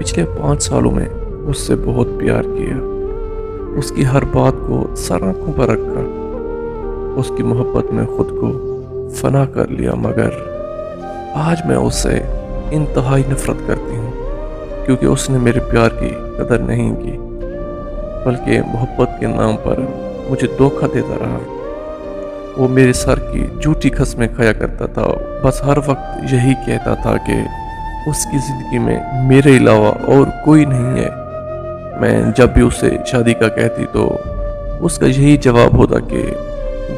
پچھلے 5 سالوں میں اس سے بہت پیار کیا، اس کی ہر بات کو سر آنکھوں پر رکھا، اس کی محبت میں خود کو فنا کر لیا، مگر آج میں اس سے انتہائی نفرت کرتی ہوں، کیونکہ اس نے میرے پیار کی قدر نہیں کی، بلکہ محبت کے نام پر مجھے دھوکہ دیتا رہا۔ وہ میرے سر کی جھوٹی قسمیں کھایا کرتا تھا، بس ہر وقت یہی کہتا تھا کہ اس کی زندگی میں میرے علاوہ اور کوئی نہیں ہے۔ میں جب بھی اسے شادی کا کہتی تو اس کا یہی جواب ہوتا کہ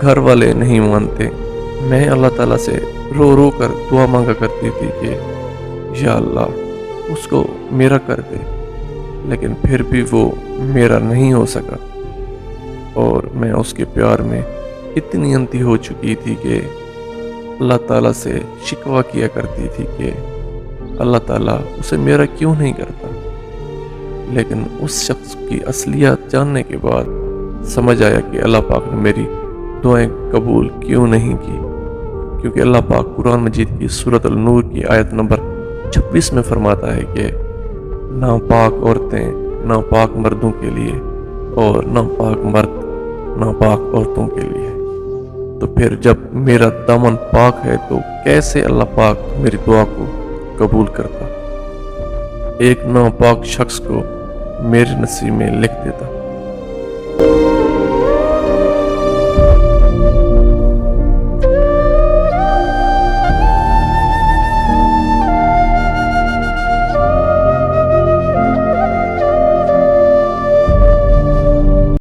گھر والے نہیں مانتے۔ میں اللہ تعالیٰ سے رو رو کر دعا مانگا کرتی تھی کہ یا اللہ اس کو میرا کر دے، لیکن پھر بھی وہ میرا نہیں ہو سکا، اور میں اس کے پیار میں اتنی انتھی ہو چکی تھی کہ اللہ تعالیٰ سے شکوہ کیا کرتی تھی کہ اللہ تعالیٰ اسے میرا کیوں نہیں کرتا۔ لیکن اس شخص کی اصلیت جاننے کے بعد سمجھ آیا کہ اللہ پاک نے میری دعائیں قبول کیوں نہیں کی، کیونکہ اللہ پاک قرآن مجید کی سورۃ النور کی آیت نمبر 26 میں فرماتا ہے کہ ناپاک عورتیں ناپاک مردوں کے لیے اور ناپاک مرد ناپاک عورتوں کے لیے۔ تو پھر جب میرا دامن پاک ہے تو کیسے اللہ پاک میری دعا کو قبول کرتا، ایک ناپاک شخص کو میرے نصیب میں لکھ دیتا۔